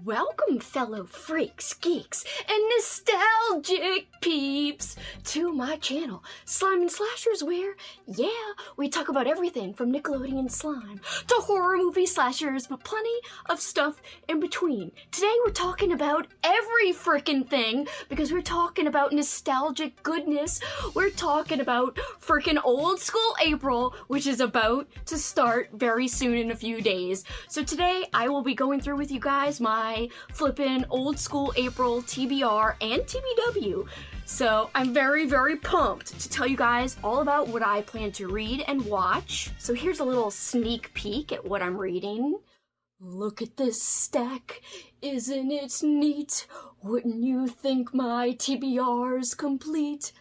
Welcome, fellow freaks, geeks, and nostalgic peeps to my channel, Slime and Slashers, where, yeah, we talk about everything from Nickelodeon slime to horror movie slashers, but plenty of stuff in between. Today we're talking about every frickin' thing because we're talking about nostalgic goodness. We're talking about frickin' old school April, which is about to start very soon in a few days. So today I will be going through with you guys my flippin' old school April TBR and TBW. So I'm very, very pumped to tell you guys all about what I plan to read and watch. So here's a little sneak peek at what I'm reading. Look at this stack, isn't it neat? Wouldn't you think my TBR's complete?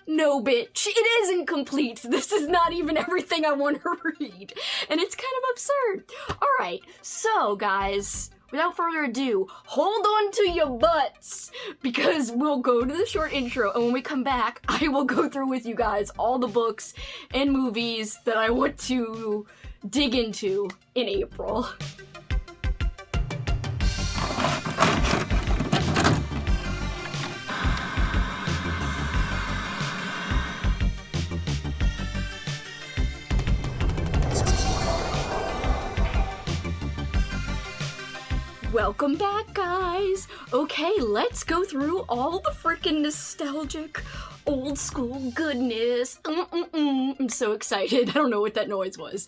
No, bitch, it isn't complete. This is not even everything I want to read. And it's kind of absurd. Alright, so guys, without further ado, hold on to your butts, because we'll go to the short intro, and when we come back, I will go through with you guys all the books and movies that I want to dig into in April. Welcome back, guys! Okay, let's go through all the frickin' nostalgic, old school goodness. I'm so excited. I don't know what that noise was.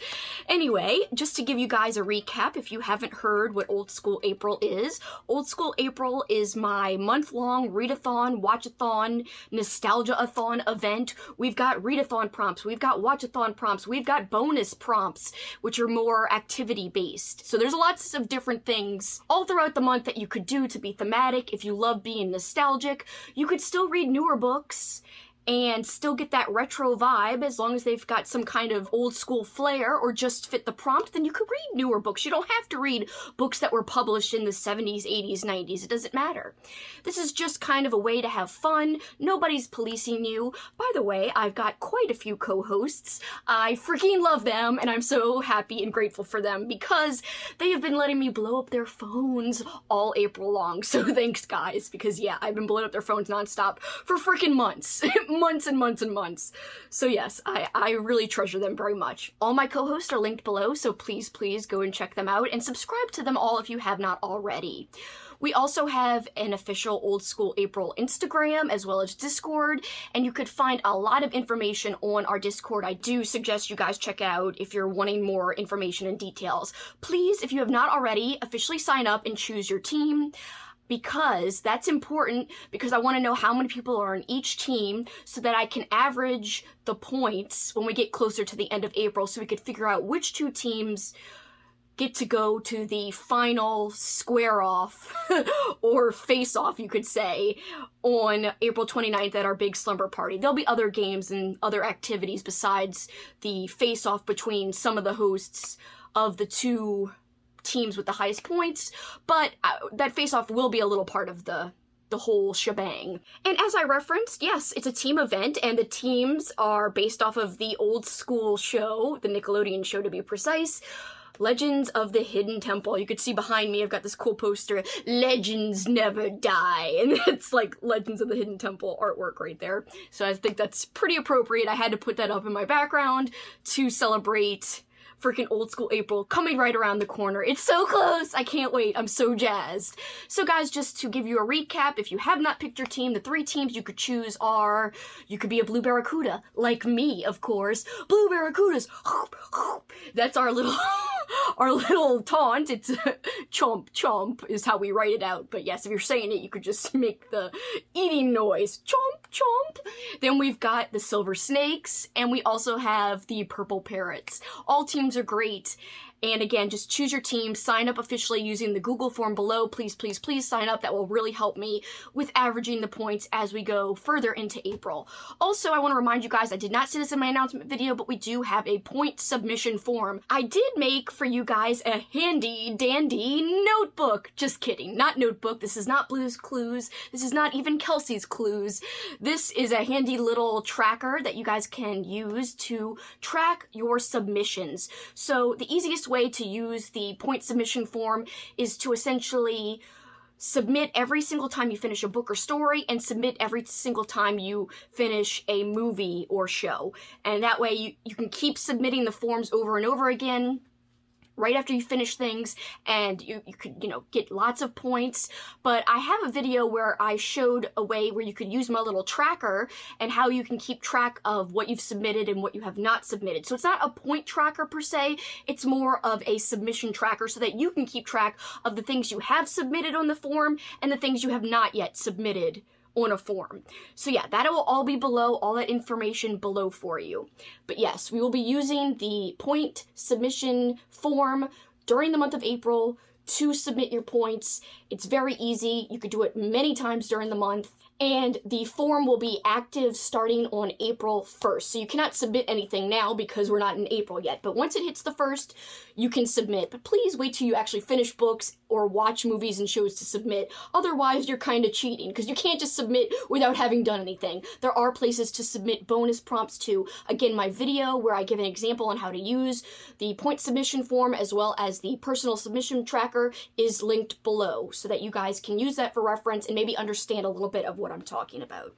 Anyway, just to give you guys a recap, if you haven't heard what Old School April is my month-long readathon, watchathon, nostalgia-a-thon event. We've got readathon prompts, we've got watchathon prompts, we've got bonus prompts, which are more activity-based. So there's lots of different things all throughout the month that you could do to be thematic. If you love being nostalgic, you could still read newer books and still get that retro vibe. As long as they've got some kind of old school flair or just fit the prompt, then you could read newer books. You don't have to read books that were published in the 70s, 80s, 90s. It doesn't matter. This is just kind of a way to have fun. Nobody's policing you. By the way, I've got quite a few co-hosts. I freaking love them, and I'm so happy and grateful for them because they have been letting me blow up their phones all April long. So thanks, guys, because yeah, I've been blowing up their phones nonstop for freaking months. Months and months and months. So yes, I really treasure them very much. All my co-hosts are linked below, so please go and check them out and subscribe to them all if you have not already. We also have an official Old School April Instagram as well as Discord, and you could find a lot of information on our Discord. I do suggest you guys check out if you're wanting more information and details. Please, if you have not already, officially sign up and choose your team, because that's important, because I want to know how many people are on each team so that I can average the points when we get closer to the end of April so we could figure out which two teams get to go to the final square-off, or face-off, you could say, on April 29th at our big slumber party. There'll be other games and other activities besides the face-off between some of the hosts of the two teams with the highest points, but that face-off will be a little part of the whole shebang. And as I referenced, yes, it's a team event, and the teams are based off of the old school show, the Nickelodeon show to be precise, Legends of the Hidden Temple. You could see behind me, I've got this cool poster, Legends Never Die, and it's like Legends of the Hidden Temple artwork right there. So I think that's pretty appropriate. I had to put that up in my background to celebrate freaking Old School April coming right around the corner. It's so close! I can't wait. I'm so jazzed. So guys, just to give you a recap, if you have not picked your team, the three teams you could choose are, you could be a Blue Barracuda, like me, of course. Blue Barracudas! That's our little our little taunt. It's chomp chomp is how we write it out. But yes, if you're saying it, you could just make the eating noise. Chomp chomp! Then we've got the Silver Snakes, and we also have the Purple Parrots. All teams are great. And again, just choose your team, sign up officially using the Google form below. Please sign up. That will really help me with averaging the points as we go further into April. Also, I want to remind you guys, I did not say this in my announcement video, but we do have a point submission form. I did make for you guys a handy dandy notebook. Just kidding, not notebook. This is not Blue's Clues. This is not even Kelsey's Clues. This is a handy little tracker that you guys can use to track your submissions. So the easiest way to use the point submission form is to essentially submit every single time you finish a book or story, and submit every single time you finish a movie or show. And that way you can keep submitting the forms over and over again right after you finish things, and you could, get lots of points. But I have a video where I showed a way where you could use my little tracker and how you can keep track of what you've submitted and what you have not submitted. So it's not a point tracker per se, it's more of a submission tracker so that you can keep track of the things you have submitted on the form and the things you have not yet submitted on a form. So yeah, that will all be below, all that information below for you. But yes, we will be using the point submission form during the month of April to submit your points. It's very easy. You could do it many times during the month. And the form will be active starting on April 1st. So you cannot submit anything now because we're not in April yet. But once it hits the 1st, you can submit. But please wait till you actually finish books or watch movies and shows to submit. Otherwise, you're kind of cheating because you can't just submit without having done anything. There are places to submit bonus prompts to. Again, my video where I give an example on how to use the point submission form as well as the personal submission tracker is linked below so that you guys can use that for reference and maybe understand a little bit of what I'm talking about.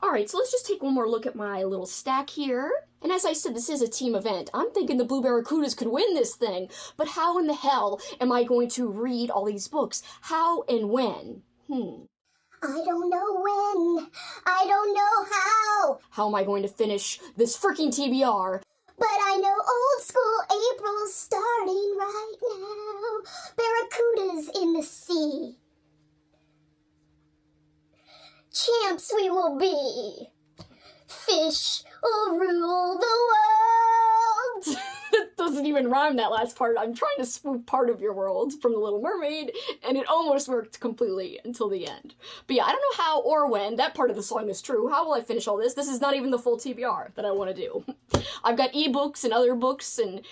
Alright, so let's just take one more look at my little stack here. And as I said, this is a team event. I'm thinking the Blue Barracudas could win this thing, but how in the hell am I going to read all these books? How and when? I don't know when. I don't know how. How am I going to finish this freaking TBR? But I know old school April's starting right now. Barracudas in the sea. Champs we will be. Fish will rule the world. That doesn't even rhyme, that last part. I'm trying to spoof part of your world from The Little Mermaid, and it almost worked completely until the end. But yeah, I don't know how or when. That part of the song is true. How will I finish all this? This is not even the full TBR that I want to do. I've got ebooks and other books, and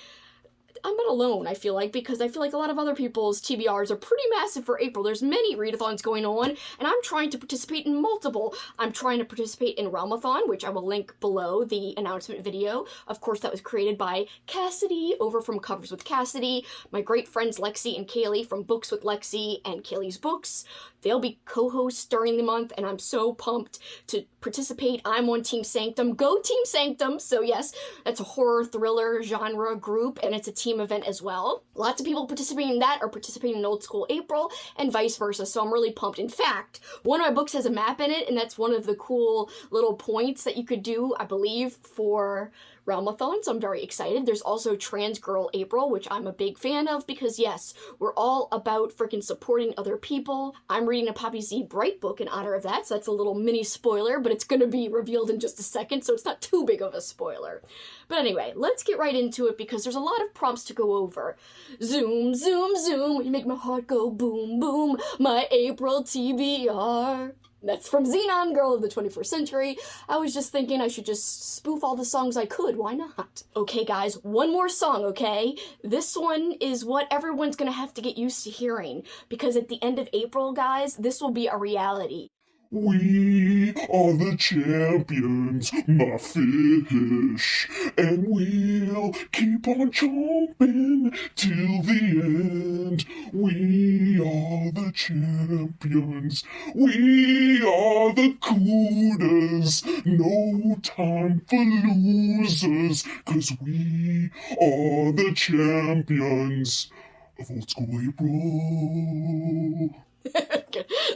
I'm not alone, I feel like, because I feel like a lot of other people's TBRs are pretty massive for April. There's many readathons going on, and I'm trying to participate in multiple. I'm trying to participate in Realathon, which I will link below the announcement video. Of course, that was created by Cassidy over from Covers with Cassidy, my great friends Lexi and Kaylee from Books with Lexi and Kaylee's Books. They'll be co-hosts during the month, and I'm so pumped to participate. I'm on Team Sanctum. Go Team Sanctum! So yes, that's a horror thriller genre group, and it's a team event as well. Lots of people participating in that are participating in Old School April, and vice versa, so I'm really pumped. In fact, one of my books has a map in it, and that's one of the cool little points that you could do, I believe, for Realathon, so I'm very excited. There's also Trans Girl April, which I'm a big fan of because, yes, we're all about freaking supporting other people. I'm reading a Poppy Z Bright book in honor of that, so that's a little mini spoiler, but it's gonna be revealed in just a second, so it's not too big of a spoiler. But anyway, let's get right into it because there's a lot of prompts to go over. Zoom, zoom, zoom, you make my heart go boom, boom, my April TBR. That's from Xenon, Girl of the 21st Century. I was just thinking I should just spoof all the songs I could. Why not? Okay, guys, one more song, okay? This one is what everyone's gonna have to get used to hearing, because at the end of April, guys, this will be a reality. We are the champions, my fish, and we'll keep on chomping till the end. We are the champions, we are the Cudas, no time for losers, 'cause we are the champions of Old School April.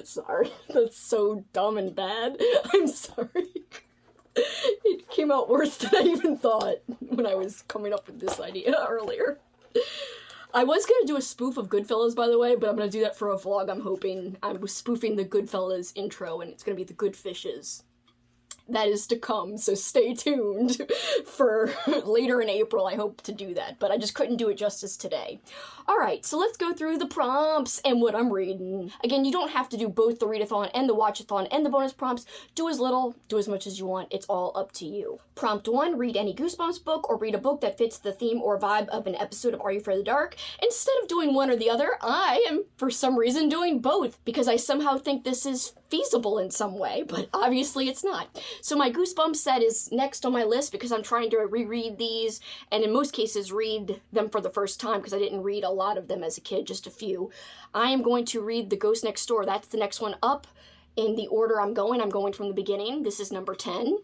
Sorry, that's so dumb and bad. I'm sorry. It came out worse than I even thought when I was coming up with this idea earlier. I was gonna do a spoof of Goodfellas, by the way, but I'm gonna do that for a vlog, I'm hoping. I was spoofing the Goodfellas intro, and it's gonna be the Good Fishes. That is to come, so stay tuned for later in April. I hope to do that, but I just couldn't do it justice today. Alright, so let's go through the prompts and what I'm reading. Again, you don't have to do both the readathon and the watchathon and the bonus prompts. Do as little, do as much as you want. It's all up to you. Prompt 1, read any Goosebumps book or read a book that fits the theme or vibe of an episode of Are You Afraid of the Dark? Instead of doing one or the other, I am, for some reason, doing both because I somehow think this is feasible in some way, but obviously it's not. So my Goosebumps set is next on my list because I'm trying to reread these, and in most cases read them for the first time because I didn't read a lot of them as a kid, just a few. I am going to read The Ghost Next Door. That's the next one up in the order I'm going from the beginning. This is number 10.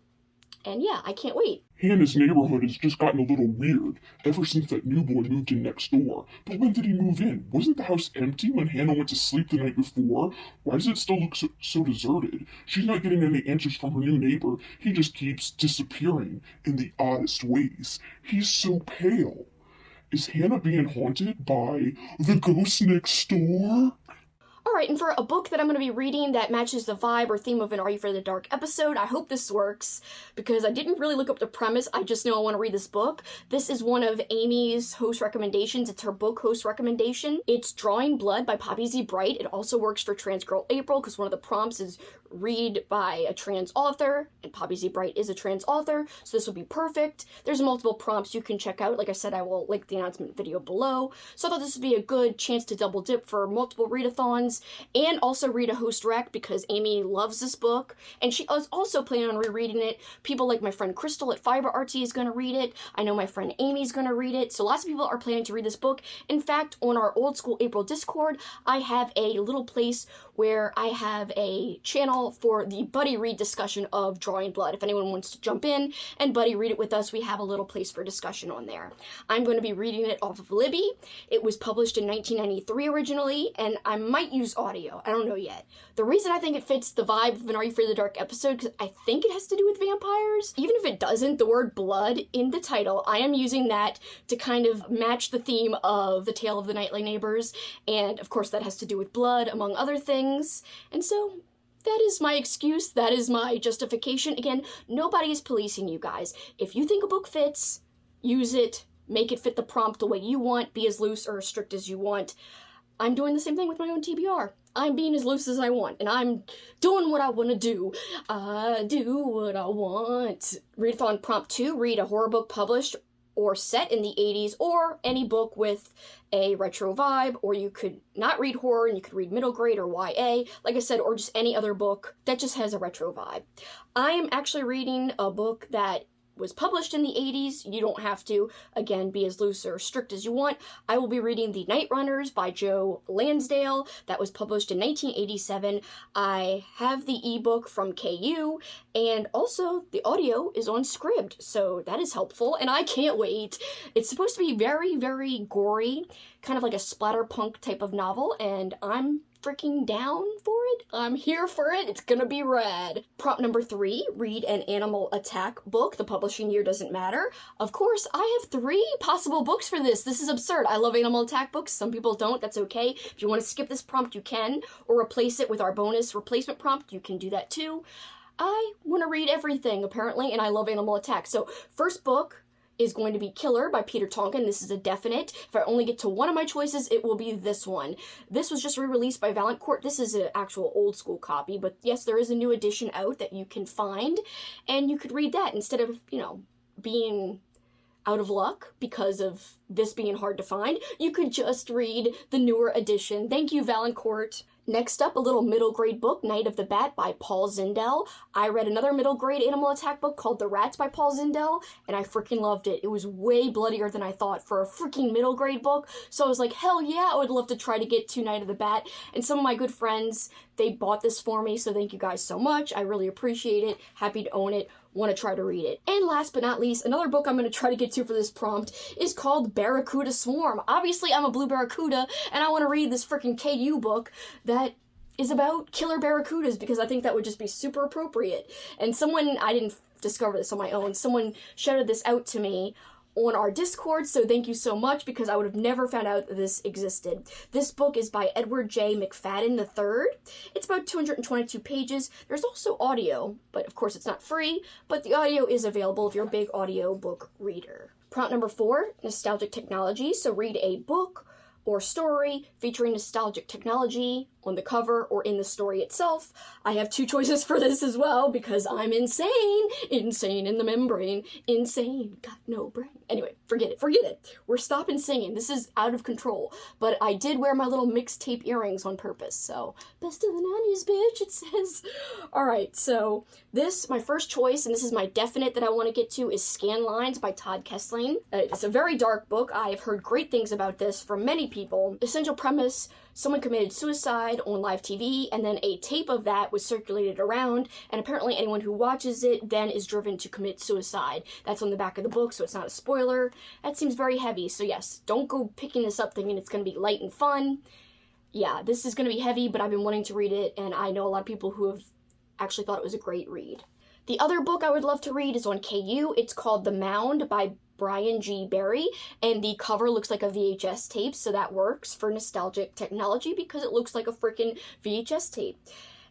And yeah, I can't wait. Hannah's neighborhood has just gotten a little weird ever since that new boy moved in next door. But when did he move in? Wasn't the house empty when Hannah went to sleep the night before? Why does it still look so deserted? She's not getting any answers from her new neighbor. He just keeps disappearing in the oddest ways. He's so pale. Is Hannah being haunted by the ghost next door? Alright, and for a book that I'm going to be reading that matches the vibe or theme of an Are You Afraid of the Dark episode, I hope this works, because I didn't really look up the premise, I just know I want to read this book. This is one of Amy's host recommendations, it's her book host recommendation. It's Drawing Blood by Poppy Z. Bright. It also works for Trans Girl April, because one of the prompts is read by a trans author, and Poppy Z. Bright is a trans author, so this will be perfect. There's multiple prompts you can check out. Like I said, I will link the announcement video below. So I thought this would be a good chance to double dip for multiple readathons, and also read a host rec, because Amy loves this book, and she is also planning on rereading it. People like my friend Crystal at Fiber Artsy is going to read it. I know my friend Amy's going to read it, so lots of people are planning to read this book. In fact, on our Old School April Discord, I have a little place where I have a channel for the buddy read discussion of Drawing Blood. If anyone wants to jump in and buddy read it with us, we have a little place for discussion on there. I'm going to be reading it off of Libby. It was published in 1993 originally, and I might use audio. I don't know yet. The reason I think it fits the vibe of an Are You Afraid of the Dark episode, because I think it has to do with vampires. Even if it doesn't, the word blood in the title, I am using that to kind of match the theme of The Tale of the Nightly Neighbors, and of course that has to do with blood, among other things. And so that is my excuse, that is my justification. Again, nobody is policing you guys. If you think a book fits, use it, make it fit the prompt the way you want, be as loose or as strict as you want. I'm doing the same thing with my own TBR. I'm being as loose as I want, and I'm doing what I want to do. I do what I want. Readathon prompt 2, read a horror book published or set in the 80s, or any book with a retro vibe, or you could not read horror and you could read middle grade or YA, like I said, or just any other book that just has a retro vibe. I am actually reading a book that was published in the 80s. You don't have to, again, be as loose or strict as you want. I will be reading The Night Runners by Joe Lansdale. That was published in 1987. I have the ebook from KU, and also the audio is on Scribd, so that is helpful, and I can't wait. It's supposed to be very, very gory, kind of like a splatterpunk type of novel, and I'm freaking down for it. I'm here for it. It's gonna be rad. Prompt number 3, read an Animal Attack book. The publishing year doesn't matter. Of course, I have 3 possible books for this. This is absurd. I love Animal Attack books. Some people don't. That's okay. If you want to skip this prompt, you can, or replace it with our bonus replacement prompt. You can do that too. I want to read everything, apparently, and I love Animal Attack. So, first book is going to be Killer by Peter Tonkin. This is a definite. If I only get to one of my choices, it will be this one. This was just re-released by Valancourt. This is an actual old school copy, but yes, there is a new edition out that you can find, and you could read that instead of, being out of luck because of this being hard to find. You could just read the newer edition. Thank you, Valancourt. Next up, a little middle grade book, Night of the Bat by Paul Zindel. I read another middle grade Animal Attack book called The Rats by Paul Zindel, and I freaking loved it. It was way bloodier than I thought for a freaking middle grade book, so I was like, hell yeah, I would love to try to get to Night of the Bat. And some of my good friends, they bought this for me, so thank you guys so much. I really appreciate it. Happy to own it. Want to try to read it. And last but not least, another book I'm going to try to get to for this prompt is called Barracuda Swarm. Obviously, I'm a blue barracuda, and I want to read this freaking KU book that is about killer barracudas, because I think that would just be super appropriate. And someone, I didn't discover this on my own, someone shouted this out to me on our Discord, so thank you so much, because I would have never found out that this existed. This book is by Edward J. McFadden III. It's about 222 pages. There's also audio, but of course it's not free, but the audio is available if you're a big audio book reader. Prompt number 4, nostalgic technology. So read a book or story featuring nostalgic technology on the cover or in the story itself. I have 2 choices for this as well because I'm insane. Insane in the membrane. Insane. Got no brain. Anyway, forget it. We're stopping singing. This is out of control. But I did wear my little mixtape earrings on purpose, so best of the 90s, bitch, it says. Alright, so this, my first choice, and this is my definite that I want to get to, is Scan Lines by Todd Kessling. It's a very dark book. I've heard great things about this from many people. Essential premise: someone committed suicide on live TV, and then a tape of that was circulated around, and apparently anyone who watches it then is driven to commit suicide. That's on the back of the book, so it's not a spoiler. That seems very heavy, so yes, don't go picking this up thinking it's going to be light and fun. Yeah, this is going to be heavy, but I've been wanting to read it, and I know a lot of people who have actually thought it was a great read. The other book I would love to read is on KU. It's called The Mound by Brian G. Barry, and the cover looks like a VHS tape, so that works for nostalgic technology because it looks like a freaking VHS tape.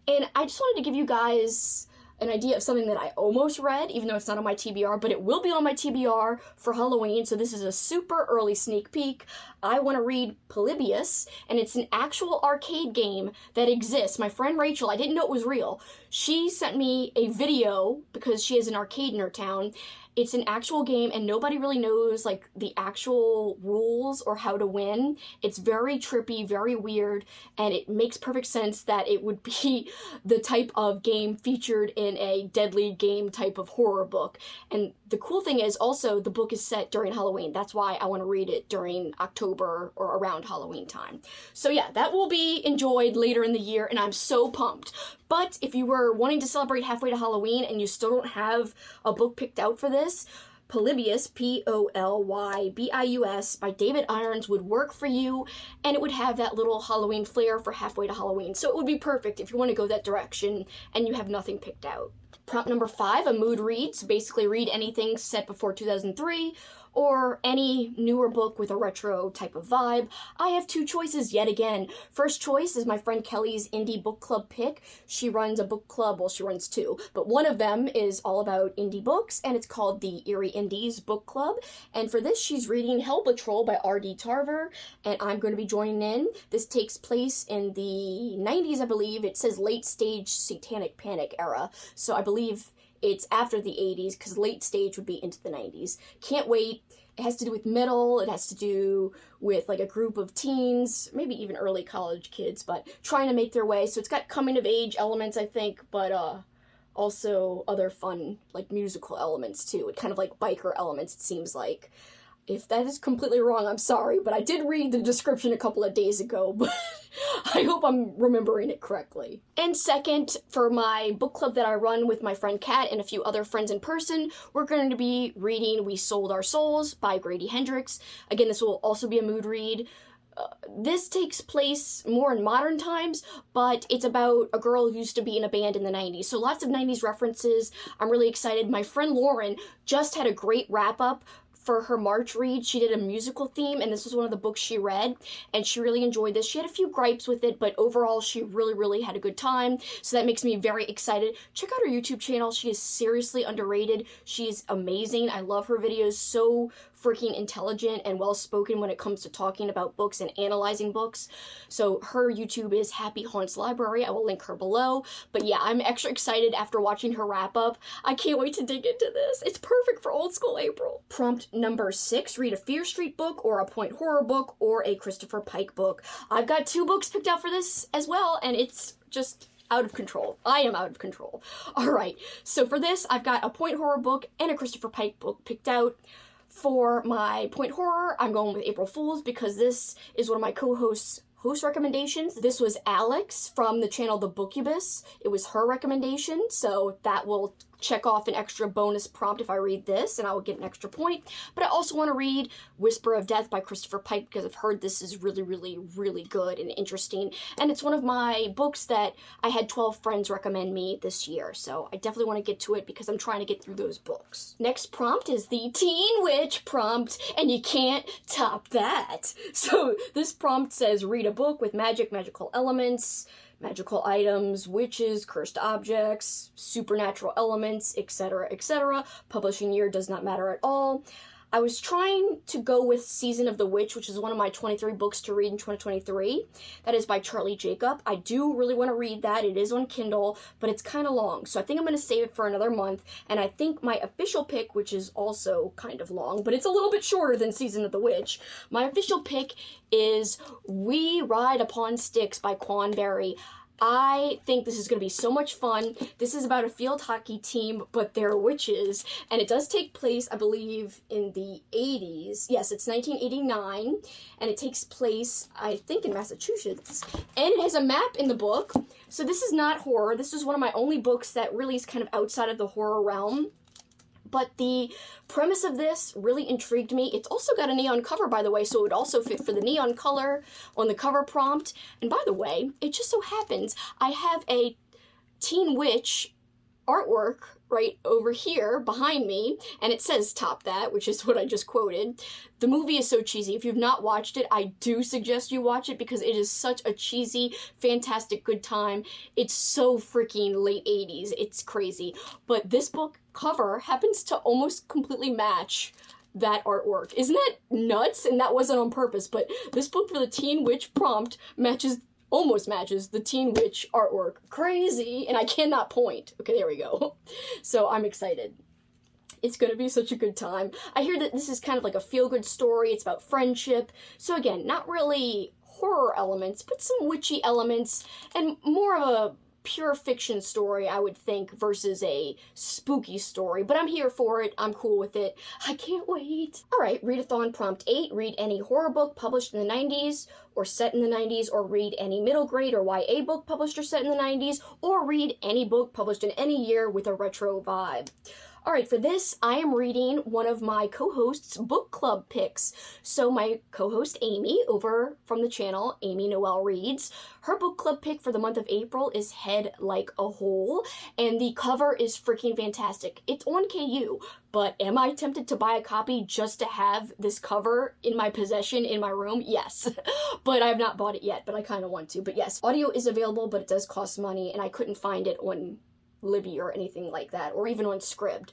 And I just wanted to give you guys an idea of something that I almost read, even though it's not on my TBR, but it will be on my TBR for Halloween, so this is a super early sneak peek. I want to read Polybius, and it's an actual arcade game that exists. My friend Rachel, I didn't know it was real. She sent me a video because she has an arcade in her town. It's an actual game, and nobody really knows, like, the actual rules or how to win. It's very trippy, very weird, and it makes perfect sense that it would be the type of game featured in a deadly game type of horror book. And the cool thing is, also, the book is set during Halloween. That's why I want to read it during October or around Halloween time. So yeah, that will be enjoyed later in the year, and I'm so pumped. But if you were wanting to celebrate halfway to Halloween and you still don't have a book picked out for this, Polybius, Polybius, by David Irons would work for you, and it would have that little Halloween flair for halfway to Halloween. So it would be perfect if you want to go that direction and you have nothing picked out. Prompt number 5, a mood read. So basically read anything set before 2003 or any newer book with a retro type of vibe. I have 2 choices yet again. First choice is my friend Kelly's indie book club pick. She runs a book club, well, she runs 2, but one of them is all about indie books, and it's called the Eerie Indies Book Club. And for this, she's reading Hell Patrol by R.D. Tarver, and I'm going to be joining in. This takes place in the 90s, I believe. It says late stage satanic panic era, so I believe it's after the 80s, because late stage would be into the 90s. Can't wait. It has to do with metal. It has to do with, like, a group of teens, maybe even early college kids, but trying to make their way. So it's got coming-of-age elements, I think, but also other fun, like, musical elements, too. It kind of, like, biker elements, it seems like. If that is completely wrong, I'm sorry, but I did read the description a couple of days ago, but I hope I'm remembering it correctly. And second, for my book club that I run with my friend Kat and a few other friends in person, we're going to be reading We Sold Our Souls by Grady Hendrix. Again, this will also be a mood read. This takes place more in modern times, but it's about a girl who used to be in a band in the 90s. So lots of 90s references. I'm really excited. My friend Lauren just had a great wrap-up for her March read. She did a musical theme, and this was one of the books she read, and she really enjoyed this. She had a few gripes with it, but overall she really had a good time, so that makes me very excited. Check out her YouTube channel. She is seriously underrated. She's amazing. I love her videos. So freaking intelligent and well-spoken when it comes to talking about books and analyzing books. So her YouTube is Happy Haunts Library. I will link her below. But yeah, I'm extra excited after watching her wrap up. I can't wait to dig into this. It's perfect for old school April. Prompt number 6, read a Fear Street book or a point horror book or a Christopher Pike book. I've got 2 books picked out for this as well, and it's just out of control. I am out of control. Alright, so for this, I've got a point horror book and a Christopher Pike book picked out. For my point horror, I'm going with April Fools because this is one of my co-hosts' host recommendations. This was Alex from the channel The Bookubus. It was her recommendation, so that will check off an extra bonus prompt if I read this, and I will get an extra point. But I also want to read Whisper of Death by Christopher Pike because I've heard this is really good and interesting. And it's one of my books that I had 12 friends recommend me this year, so I definitely want to get to it because I'm trying to get through those books. Next prompt is the Teen Witch prompt, and you can't top that. So this prompt says, read a book with magical elements, magical items, witches, cursed objects, supernatural elements, etc., etc. Publishing year does not matter at all. I was trying to go with Season of the Witch, which is one of my 23 books to read in 2023. That is by Charlie Jacob. I do really want to read that. It is on Kindle, but it's kind of long. So I think I'm going to save it for another month. And I think my official pick, which is also kind of long, but it's a little bit shorter than Season of the Witch. My official pick is We Ride Upon Sticks by Quan Berry. I think this is going to be so much fun. This is about a field hockey team, but they're witches. And it does take place, I believe, in the 80s. Yes, it's 1989. And it takes place, I think, in Massachusetts. And it has a map in the book. So this is not horror. This is one of my only books that really is kind of outside of the horror realm. But the premise of this really intrigued me. It's also got a neon cover, by the way, so it would also fit for the neon color on the cover prompt. And by the way, it just so happens I have a Teen Witch artwork right over here behind me, and it says "Top That," which is what I just quoted. The movie is so cheesy. If you've not watched it, I do suggest you watch it because it is such a cheesy, fantastic good time. It's so freaking late 80s. It's crazy. But this book cover happens to almost completely match that artwork. Isn't that nuts? And that wasn't on purpose, but this book for the Teen Witch prompt almost matches the Teen Witch artwork. Crazy, and I cannot point. Okay, there we go. So I'm excited. It's gonna be such a good time. I hear that this is kind of like a feel-good story. It's about friendship. So again, not really horror elements, but some witchy elements, and more of a pure fiction story, I would think, versus a spooky story. But I'm here for it. I'm cool with it. I can't wait. All right, Readathon Prompt 8. Read any horror book published in the 90s or set in the 90s, or read any middle grade or YA book published or set in the 90s, or read any book published in any year with a retro vibe. All right, for this, I am reading one of my co-hosts' book club picks. So my co-host, Amy, over from the channel, Amy Noel Reads, her book club pick for the month of April is Head Like a Hole, and the cover is freaking fantastic. It's on KU, but am I tempted to buy a copy just to have this cover in my possession in my room? Yes, but I have not bought it yet, but I kind of want to. But yes, audio is available, but it does cost money, and I couldn't find it on Libby or anything like that, or even on Scribd.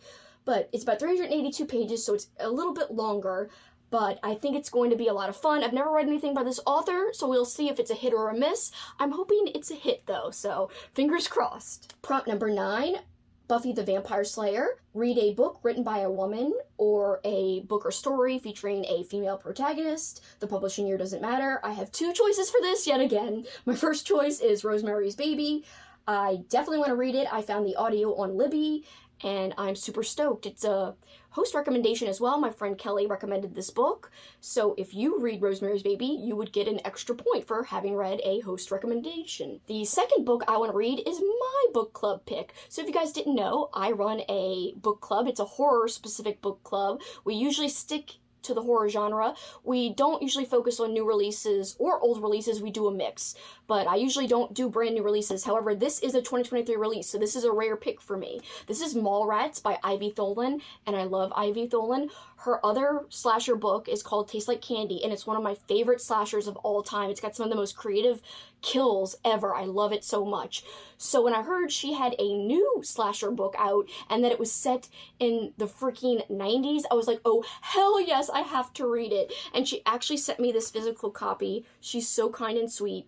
But it's about 382 pages, so it's a little bit longer, but I think it's going to be a lot of fun. I've never read anything by this author, so we'll see if it's a hit or a miss. I'm hoping it's a hit, though, so fingers crossed. Prompt number 9, Buffy the Vampire Slayer. Read a book written by a woman, or a book or story featuring a female protagonist. The publishing year doesn't matter. I have 2 choices for this yet again. My first choice is Rosemary's Baby. I definitely want to read it. I found the audio on Libby, and I'm super stoked. It's a host recommendation as well. My friend Kelly recommended this book, so if you read Rosemary's Baby, you would get an extra point for having read a host recommendation. The second book I want to read is my book club pick. So if you guys didn't know, I run a book club. It's a horror-specific book club. We usually stick to the horror genre. We don't usually focus on new releases or old releases. We do a mix, but I usually don't do brand new releases. However, this is a 2023 release, so this is a rare pick for me. This is Mallrats by Ivy Tholen, and I love Ivy Tholen. Her other slasher book is called Taste Like Candy, and it's one of my favorite slashers of all time. It's got some of the most creative kills ever. I love it so much. So when I heard she had a new slasher book out and that it was set in the freaking 90s, I was like, oh, hell yes, I have to read it. And she actually sent me this physical copy. She's so kind and sweet.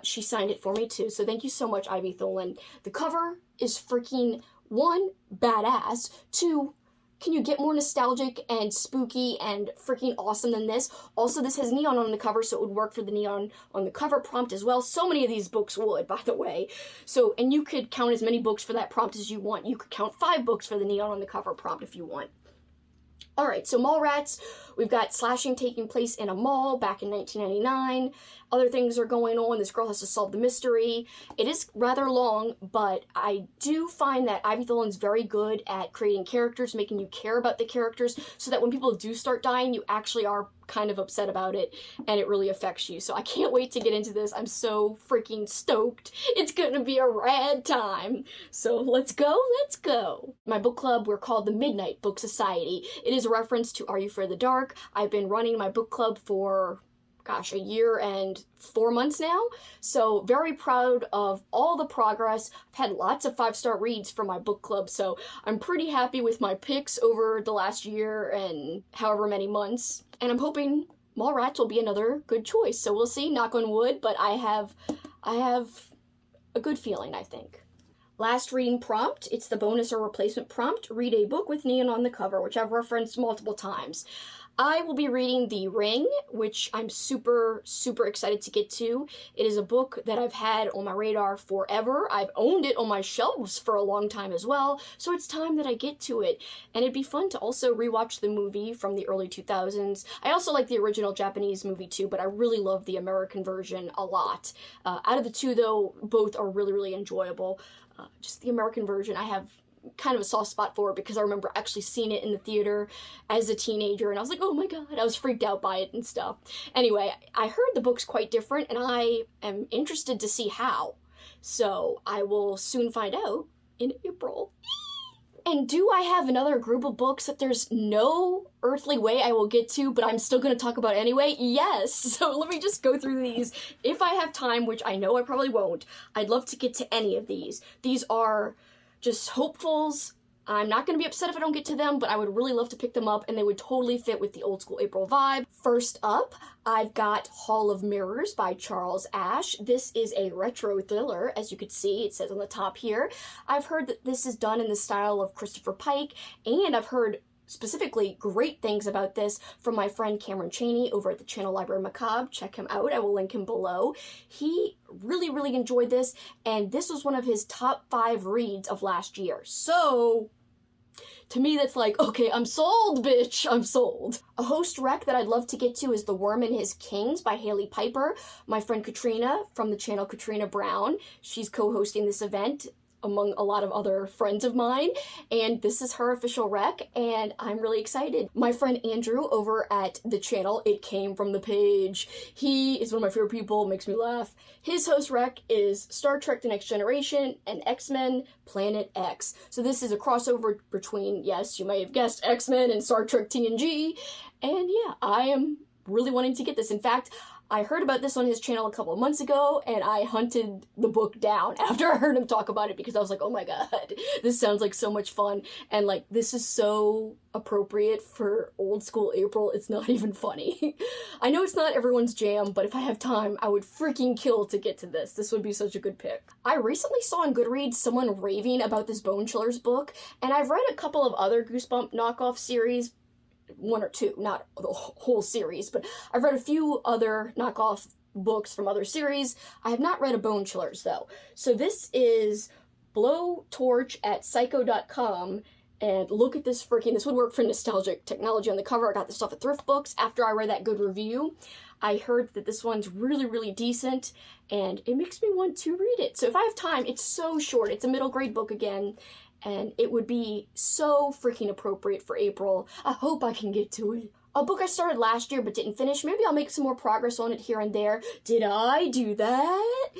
She signed it for me too. So thank you so much, Ivy Tholen. The cover is freaking 1, badass, 2, can you get more nostalgic and spooky and freaking awesome than this? Also, this has neon on the cover, so it would work for the neon on the cover prompt as well. So many of these books would, by the way. So, and you could count as many books for that prompt as you want. You could count 5 books for the neon on the cover prompt if you want. Alright, so Mallrats, we've got slashing taking place in a mall back in 1999. Other things are going on. This girl has to solve the mystery. It is rather long, but I do find that Ivy Tholen's very good at creating characters, making you care about the characters, so that when people do start dying, you actually are kind of upset about it, and it really affects you. So I can't wait to get into this. I'm so freaking stoked. It's gonna be a rad time. So let's go, let's go. My book club, we're called the Midnight Book Society. It is a reference to Are You Afraid of the Dark? I've been running my book club for gosh, a year and 4 months now. So very proud of all the progress. I've had lots of 5-star reads from my book club, so I'm pretty happy with my picks over the last year and however many months. And I'm hoping Mallrats will be another good choice. So we'll see, knock on wood, but I have a good feeling, I think. Last reading prompt, it's the bonus or replacement prompt. Read a book with neon on the cover, which I've referenced multiple times. I will be reading The Ring, which I'm super, super excited to get to. It is a book that I've had on my radar forever. I've owned it on my shelves for a long time as well, so it's time that I get to it. And it'd be fun to also rewatch the movie from the early 2000s. I also like the original Japanese movie too, but I really love the American version a lot. Out of the two, though, both are really, really enjoyable. Just the American version, I have kind of a soft spot for it because I remember actually seeing it in the theater as a teenager, and I was like, oh my god, I was freaked out by it and stuff. Anyway, I heard the book's quite different, and I am interested to see how. So I will soon find out in April. And do I have another group of books that there's no earthly way I will get to, but I'm still going to talk about anyway? Yes! So let me just go through these. If I have time, which I know I probably won't, I'd love to get to any of these. These are just hopefuls. I'm not going to be upset if I don't get to them, but I would really love to pick them up, and they would totally fit with the old school April vibe. First up, I've got Hall of Mirrors by Charles Ash. This is a retro thriller, as you could see, it says on the top here. I've heard that this is done in the style of Christopher Pike, and I've heard specifically great things about this from my friend Cameron Chaney over at the Channel Library Macabre. Check him out. I will link him below. He really, really enjoyed this, and this was one of his top 5 reads of last year. So to me, that's like, okay, I'm sold, bitch. I'm sold. A host rec that I'd love to get to is The Worm and His Kings by Haley Piper. My friend Katrina from the channel Katrina Brown, she's co-hosting this event among a lot of other friends of mine, and this is her official rec, and I'm really excited. My friend Andrew over at the channel It Came From The Page, he is one of my favorite people, makes me laugh. His host rec is Star Trek The Next Generation and X-Men Planet X. So this is a crossover between, yes, you may have guessed, X-Men and Star Trek TNG, and yeah, I am really wanting to get this. In fact, I heard about this on his channel a couple of months ago, and I hunted the book down after I heard him talk about it because I was like, oh my god, this sounds like so much fun, and like, this is so appropriate for old school April, it's not even funny. I know it's not everyone's jam, but if I have time, I would freaking kill to get to this. This would be such a good pick. I recently saw on Goodreads someone raving about this Bone Chillers book, and I've read a couple of other Goosebump knockoff series, 1 or 2, not the whole series, but I've read a few other knockoff books from other series. I have not read a Bone Chillers, though. So this is Blowtorch at psycho.com, and look at this this would work for nostalgic technology on the cover. I got this stuff at Thrift Books after I read that good review. I heard that this one's really, really decent, and it makes me want to read it. So if I have time, it's so short. It's a middle grade book again, and it would be so freaking appropriate for April. I hope I can get to it. A book I started last year but didn't finish. Maybe I'll make some more progress on it here and there. Did I do that?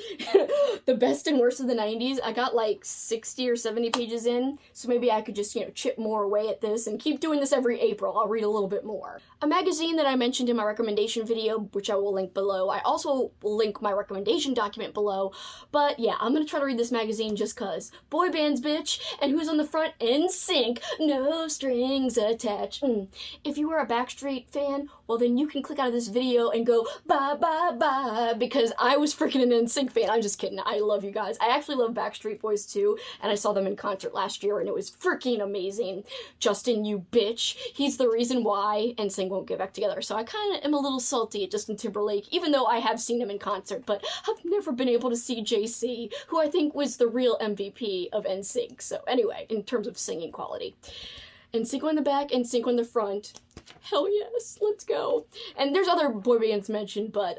The Best and Worst of the 90s. I got like 60 or 70 pages in, so maybe I could just, chip more away at this and keep doing this every April. I'll read a little bit more. A magazine that I mentioned in my recommendation video, which I will link below. I also will link my recommendation document below. But yeah, I'm gonna try to read this magazine just cause. Boy bands, bitch. And who's on the front? NSYNC. No strings attached. If you were a Backstreet fan, well then you can click out of this video and go bye bye bye, because I was freaking an NSYNC fan. I'm just kidding. I love you guys. I actually love Backstreet Boys too, and I saw them in concert last year and it was freaking amazing. Justin, you bitch. He's the reason why NSYNC won't get back together. So I kind of am a little salty at Justin Timberlake, even though I have seen him in concert, but I've never been able to see JC, who I think was the real MVP of NSYNC. So anyway, in terms of singing quality. NSYNC on the back, NSYNC on the front. Hell yes, let's go. And there's other boy bands mentioned, but,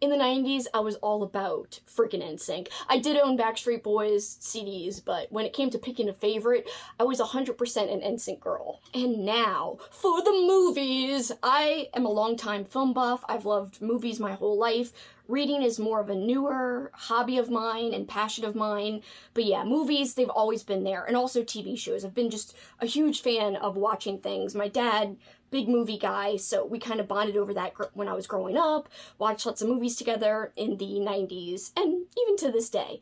in the 90s, I was all about freaking NSYNC. I did own Backstreet Boys CDs, but when it came to picking a favorite, I was 100% an NSYNC girl. And now, for the movies! I am a longtime film buff. I've loved movies my whole life. Reading is more of a newer hobby of mine and passion of mine. But yeah, movies, they've always been there. And also TV shows. I've been just a huge fan of watching things. My dad, big movie guy, so we kind of bonded over that when I was growing up. Watched lots of movies together in the 90s and even to this day.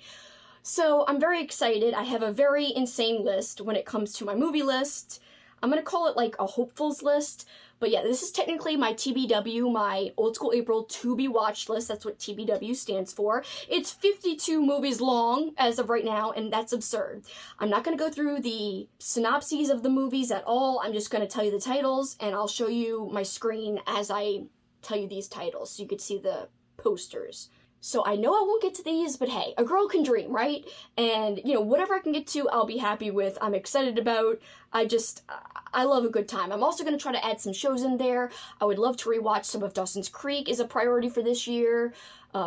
So I'm very excited. I have a very insane list when it comes to my movie list. I'm going to call it like a hopefuls list. But yeah, this is technically my TBW, my Old School April to be watched list. That's what TBW stands for. It's 52 movies long as of right now, and that's absurd. I'm not going to go through the synopses of the movies at all. I'm just going to tell you the titles, and I'll show you my screen as I tell you these titles so you could see the posters. So I know I won't get to these, but hey, a girl can dream, right? And, you know, whatever I can get to, I'll be happy with, I'm excited about. I love a good time. I'm also going to try to add some shows in there. I would love to rewatch some of Dawson's Creek is a priority for this year.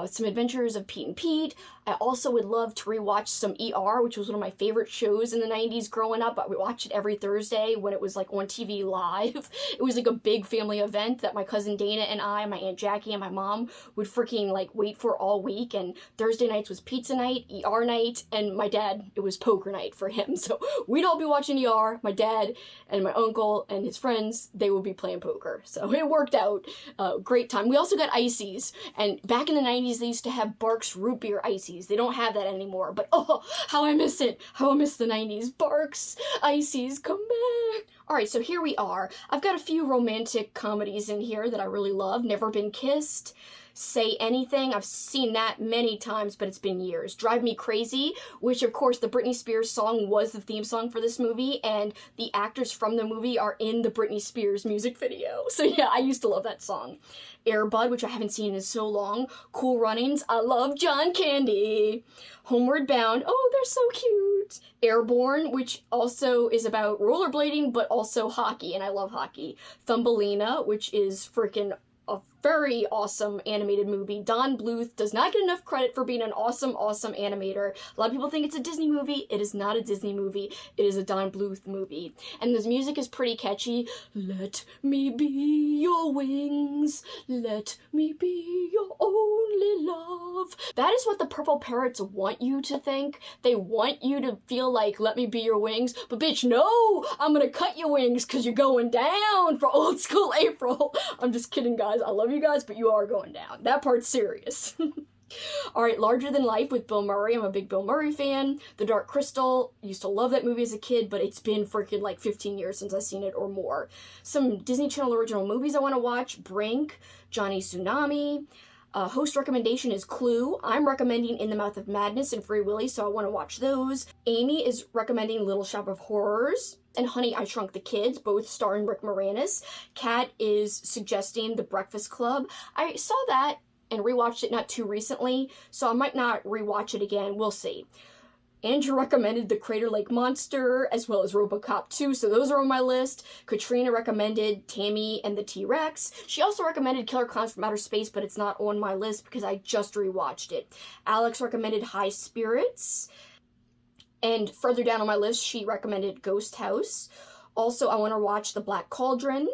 Some Adventures of Pete and Pete. I also would love to rewatch some ER, which was one of my favorite shows in the 90s growing up. I would watch it every Thursday when it was like on TV live. It was like a big family event that my cousin Dana and I, my Aunt Jackie and my mom would freaking like wait for all week. And Thursday nights was pizza night, ER night, and my dad, it was poker night for him. So we'd all be watching ER, my dad and my uncle and his friends, they would be playing poker. So it worked out. Great time. We also got ices, and back in the 90s, they used to have Barks root beer ices. They don't have that anymore, but oh, how I miss it. How I miss the 90s. Barks, ices, come back. Alright, so here we are. I've got a few romantic comedies in here that I really love. Never Been Kissed, Say Anything. I've seen that many times, but it's been years. Drive Me Crazy, which of course the Britney Spears song was the theme song for this movie, and the actors from the movie are in the Britney Spears music video. So yeah, I used to love that song. Air Bud, which I haven't seen in so long. Cool Runnings, I love John Candy. Homeward Bound, oh, they're so cute. Airborne, which also is about rollerblading, but also hockey, and I love hockey. Thumbelina, which is freaking a very awesome animated movie. Don Bluth does not get enough credit for being an awesome, awesome animator. A lot of people think it's a Disney movie. It is not a Disney movie. It is a Don Bluth movie. And this music is pretty catchy. Let me be your wings. Let me be your only love. That is what the Purple Parrots want you to think. They want you to feel like, let me be your wings. But bitch, no! I'm gonna cut your wings because you're going down for Old School April. I'm just kidding, guys. I love you guys, but you are going down. That part's serious. Alright, Larger Than Life with Bill Murray. I'm a big Bill Murray fan. The Dark Crystal. Used to love that movie as a kid, but it's been freaking like 15 years since I've seen it or more. Some Disney Channel original movies I want to watch. Brink, Johnny Tsunami. Host recommendation is Clue. I'm recommending In the Mouth of Madness and Free Willy, so I want to watch those. Amy is recommending Little Shop of Horrors and Honey, I Shrunk the Kids, both starring Rick Moranis. Kat is suggesting The Breakfast Club. I saw that and rewatched it not too recently, so I might not rewatch it again. We'll see. Andrew recommended The Crater Lake Monster, as well as RoboCop 2, so those are on my list. Katrina recommended Tammy and the T-Rex. She also recommended Killer Clowns from Outer Space, but it's not on my list because I just rewatched it. Alex recommended High Spirits. And further down on my list, she recommended Ghost House. Also, I want to watch The Black Cauldron.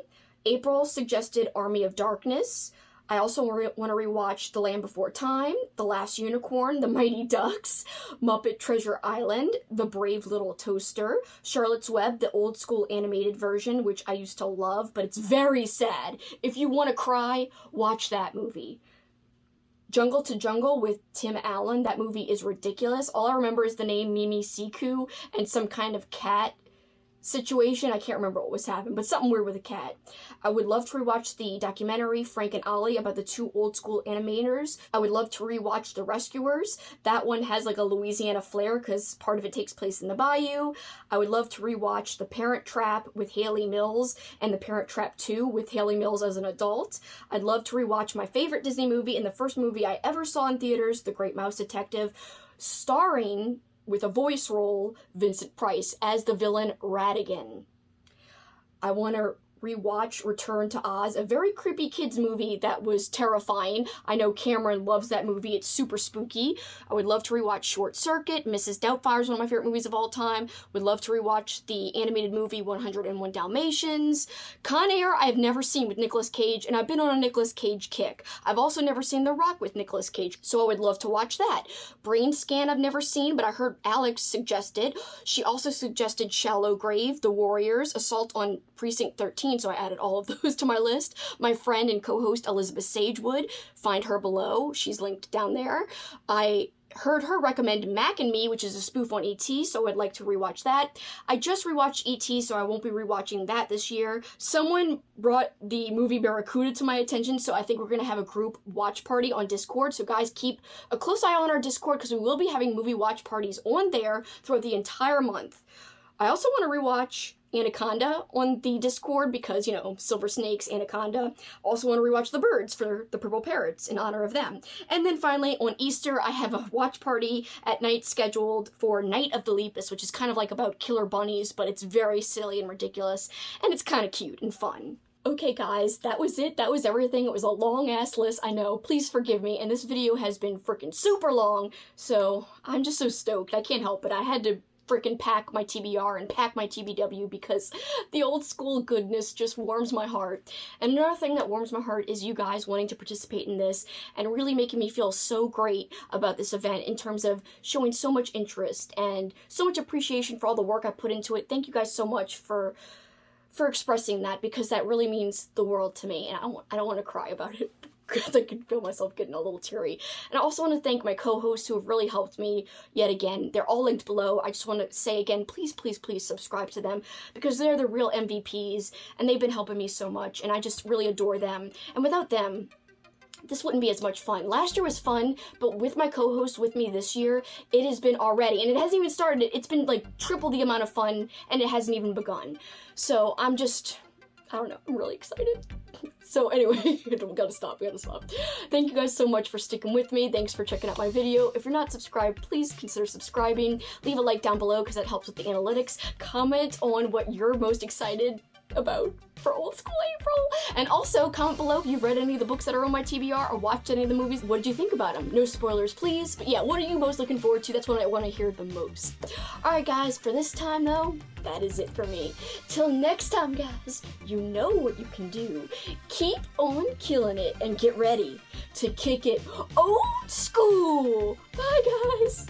April suggested Army of Darkness. I also want to rewatch The Land Before Time, The Last Unicorn, The Mighty Ducks, Muppet Treasure Island, The Brave Little Toaster, Charlotte's Web, the old school animated version, which I used to love, but it's very sad. If you want to cry, watch that movie. Jungle to Jungle with Tim Allen. That movie is ridiculous. All I remember is the name Mimi Siku and some kind of cat situation. I can't remember what was happening, but something weird with a cat. I would love to rewatch the documentary Frank and Ollie about the two old school animators. I would love to rewatch The Rescuers. That one has like a Louisiana flair because part of it takes place in the bayou. I would love to rewatch The Parent Trap with Haley Mills and The Parent Trap 2 with Haley Mills as an adult. I'd love to rewatch my favorite Disney movie and the first movie I ever saw in theaters, The Great Mouse Detective, starring with a voice role, Vincent Price, as the villain Ratigan. I want to rewatch Return to Oz, a very creepy kids movie that was terrifying. I know Cameron loves that movie. It's super spooky. I would love to rewatch Short Circuit. Mrs. Doubtfire is one of my favorite movies of all time. Would love to rewatch the animated movie 101 Dalmatians. Con Air I've never seen with Nicolas Cage, and I've been on a Nicolas Cage kick. I've also never seen The Rock with Nicolas Cage, so I would love to watch that. Brain Scan I've never seen, but I heard Alex suggest it. She also suggested Shallow Grave, The Warriors, Assault on Precinct 13, so I added all of those to my list. My friend and co-host Elizabeth Sagewood, find her below. She's linked down there. I heard her recommend Mac and Me, which is a spoof on E.T., so I'd like to rewatch that. I just rewatched E.T., so I won't be rewatching that this year. Someone brought the movie Barracuda to my attention, so I think we're going to have a group watch party on Discord. So guys, keep a close eye on our Discord, because we will be having movie watch parties on there throughout the entire month. I also want to rewatch Anaconda on the Discord because, you know, Silver Snakes, Anaconda. Also want to rewatch The Birds for the Purple Parrots in honor of them. And then finally, on Easter, I have a watch party at night scheduled for Night of the Lepus, which is kind of like about killer bunnies, but it's very silly and ridiculous, and it's kind of cute and fun. Okay guys, that was it. That was everything. It was a long-ass list, I know. Please forgive me, and this video has been freaking super long, so I'm just so stoked. I can't help it. I had to freaking pack my TBR and pack my TBW because the old school goodness just warms my heart. And another thing that warms my heart is you guys wanting to participate in this and really making me feel so great about this event in terms of showing so much interest and so much appreciation for all the work I put into it. Thank you guys so much for expressing that, because that really means the world to me, and I don't want to cry about it because I can feel myself getting a little teary. And I also want to thank my co-hosts who have really helped me yet again. They're all linked below. I just want to say again, please, please, please subscribe to them, because they're the real MVPs, and they've been helping me so much, and I just really adore them. And without them, this wouldn't be as much fun. Last year was fun, but with my co-host with me this year, it has been already, and it hasn't even started. It's been like triple the amount of fun, and it hasn't even begun. So I'm just, I don't know, I'm really excited. So anyway, we gotta stop. Thank you guys so much for sticking with me. Thanks for checking out my video. If you're not subscribed, please consider subscribing. Leave a like down below because that helps with the analytics. Comment on what you're most excited about for Old School April. And also, comment below if you've read any of the books that are on my TBR or watched any of the movies. What did you think about them? No spoilers, please. But yeah, what are you most looking forward to? That's what I want to hear the most. Alright guys, for this time though, that is it for me. Till next time guys, you know what you can do. Keep on killing it and get ready to kick it old school. Bye guys!